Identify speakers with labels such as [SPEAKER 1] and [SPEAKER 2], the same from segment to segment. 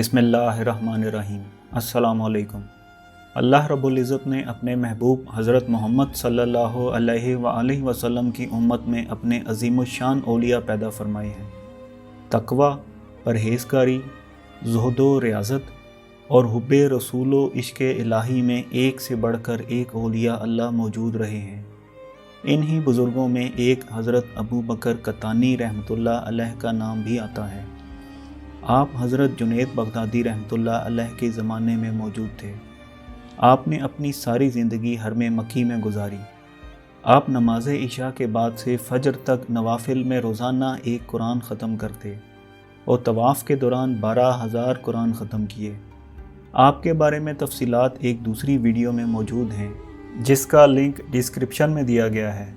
[SPEAKER 1] بسم اللہ الرحمن الرحیم۔ السلام علیکم۔ اللہ رب العزت نے اپنے محبوب حضرت محمد صلی اللہ علیہ وآلہ وسلم کی امت میں اپنے عظیم الشان اولیاء پیدا فرمائے ہیں۔ تقوی، پرہیزگاری، زہد و ریاضت اور حب رسول و عشق الہی میں ایک سے بڑھ کر ایک اولیاء اللہ موجود رہے ہیں۔ انہی بزرگوں میں ایک حضرت ابو بکر قطانی رحمۃ اللہ علیہ کا نام بھی آتا ہے۔ آپ حضرت جنید بغدادی رحمۃ اللہ علیہ کے زمانے میں موجود تھے۔ آپ نے اپنی ساری زندگی حرم مکی میں گزاری۔ آپ نماز عشاء کے بعد سے فجر تک نوافل میں روزانہ ایک قرآن ختم کرتے اور طواف کے دوران 12,000 قرآن ختم کیے۔ آپ کے بارے میں تفصیلات ایک دوسری ویڈیو میں موجود ہیں جس کا لنک ڈسکرپشن میں دیا گیا ہے۔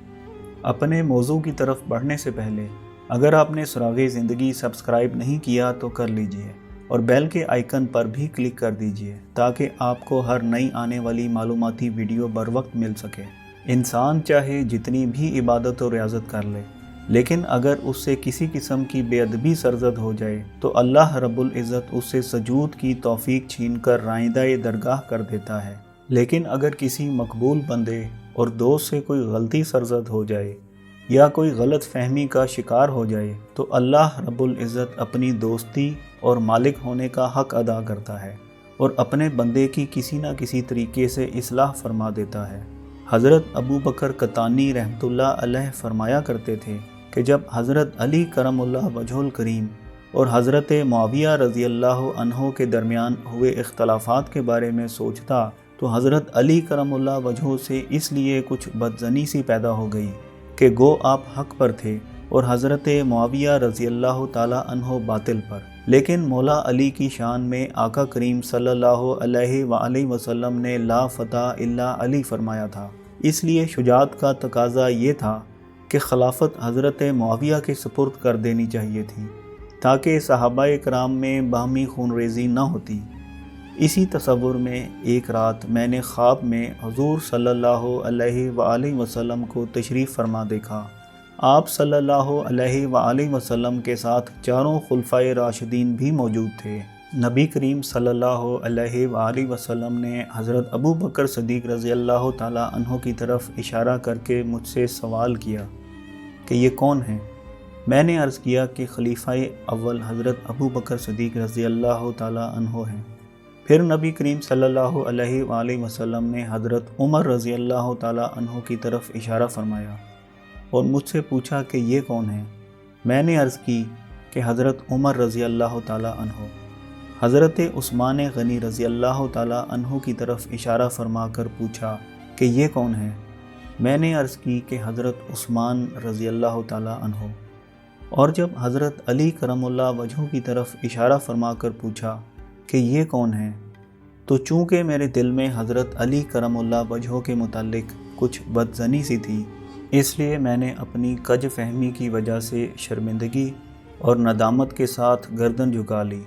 [SPEAKER 1] اپنے موضوع کی طرف بڑھنے سے پہلے اگر آپ نے سراغ زندگی سبسکرائب نہیں کیا تو کر لیجئے اور بیل کے آئیکن پر بھی کلک کر دیجئے تاکہ آپ کو ہر نئی آنے والی معلوماتی ویڈیو بر وقت مل سکے۔ انسان چاہے جتنی بھی عبادت و ریاضت کر لے، لیکن اگر اس سے کسی قسم کی بے ادبی سرزد ہو جائے تو اللہ رب العزت اس سے سجود کی توفیق چھین کر رائندہ درگاہ کر دیتا ہے۔ لیکن اگر کسی مقبول بندے اور دوست سے کوئی غلطی سرزد ہو جائے یا کوئی غلط فہمی کا شکار ہو جائے تو اللہ رب العزت اپنی دوستی اور مالک ہونے کا حق ادا کرتا ہے اور اپنے بندے کی کسی نہ کسی طریقے سے اصلاح فرما دیتا ہے۔ حضرت ابو بکر قطانی رحمۃ اللہ علیہ فرمایا کرتے تھے کہ جب حضرت علی کرم اللہ وجہ الکریم اور حضرت معاویہ رضی اللہ عنہ کے درمیان ہوئے اختلافات کے بارے میں سوچتا تو حضرت علی کرم اللہ وجہ سے اس لیے کچھ بدظنی سی پیدا ہو گئی کہ گو آپ حق پر تھے اور حضرت معاویہ رضی اللہ تعالی عنہ باطل پر۔ لیکن مولا علی کی شان میں آقا کریم صلی اللہ علیہ وآلہ وسلم نے لا فتح الا علی فرمایا تھا۔ اس لیے شجاعت کا تقاضا یہ تھا کہ خلافت حضرت معاویہ کے سپرد کر دینی چاہیے تھی تاکہ صحابہ کرام میں باہمی خون ریزی نہ ہوتی۔ اسی تصور میں ایک رات میں نے خواب میں حضور صلی اللہ علیہ وآلہ وسلم کو تشریف فرما دیکھا۔ آپ صلی اللہ علیہ وآلہ وسلم کے ساتھ چاروں خلفائے راشدین بھی موجود تھے۔ نبی کریم صلی اللہ علیہ وآلہ وسلم نے حضرت ابو بکر صدیق رضی اللہ تعالی عنہ کی طرف اشارہ کر کے مجھ سے سوال کیا کہ یہ کون ہے؟ میں نے عرض کیا کہ خلیفہ اول حضرت ابو بکر صدیق رضی اللہ تعالی عنہ ہیں۔ پھر نبی کریم صلی اللہ علیہ وآلہ وسلم نے حضرت عمر رضی اللہ تعالی عنہ کی طرف اشارہ فرمایا اور مجھ سے پوچھا کہ یہ کون ہے؟ میں نے عرض کی کہ حضرت عمر رضی اللہ تعالی عنہ۔ حضرت عثمان غنی رضی اللہ تعالی عنہ کی طرف اشارہ فرما کر پوچھا کہ یہ کون ہے؟ میں نے عرض کی کہ حضرت عثمان رضی اللہ تعالی عنہ۔ اور جب حضرت علی کرم اللہ وجہ کی طرف اشارہ فرما کر پوچھا کہ یہ کون ہے تو چونکہ میرے دل میں حضرت علی کرم اللہ وجہ کے متعلق کچھ بدظنی سی تھی، اس لیے میں نے اپنی کج فہمی کی وجہ سے شرمندگی اور ندامت کے ساتھ گردن جھکا لی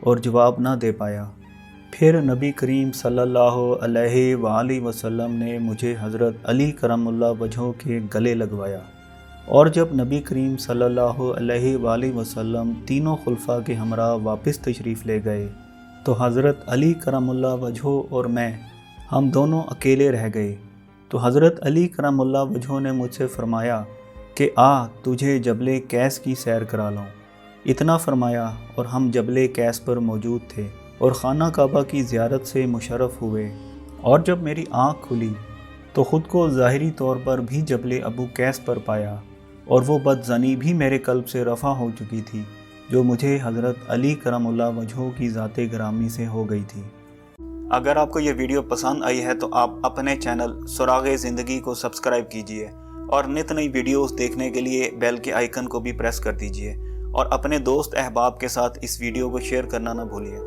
[SPEAKER 1] اور جواب نہ دے پایا۔ پھر نبی کریم صلی اللہ علیہ وآلہ وسلم نے مجھے حضرت علی کرم اللہ وجہ کے گلے لگوایا اور جب نبی کریم صلی اللہ علیہ وآلہ وسلم تینوں خلفاء کے ہمراہ واپس تشریف لے گئے تو حضرت علی کرم اللہ وجہ اور میں ہم دونوں اکیلے رہ گئے۔ تو حضرت علی کرم اللہ وجہ نے مجھ سے فرمایا کہ آ تجھے جبل کیس کی سیر کرا لاؤں۔ اتنا فرمایا اور ہم جبل کیس پر موجود تھے اور خانہ کعبہ کی زیارت سے مشرف ہوئے، اور جب میری آنکھ کھلی تو خود کو ظاہری طور پر بھی جبل ابو کیس پر پایا اور وہ بدظنی بھی میرے قلب سے رفع ہو چکی تھی جو مجھے حضرت علی کرم اللہ وجہ کی ذات گرامی سے ہو گئی تھی۔ اگر آپ کو یہ ویڈیو پسند آئی ہے تو آپ اپنے چینل سراغ زندگی کو سبسکرائب کیجئے اور نت نئی ویڈیوز دیکھنے کے لیے بیل کے آئیکن کو بھی پریس کر دیجئے اور اپنے دوست احباب کے ساتھ اس ویڈیو کو شیئر کرنا نہ بھولیے۔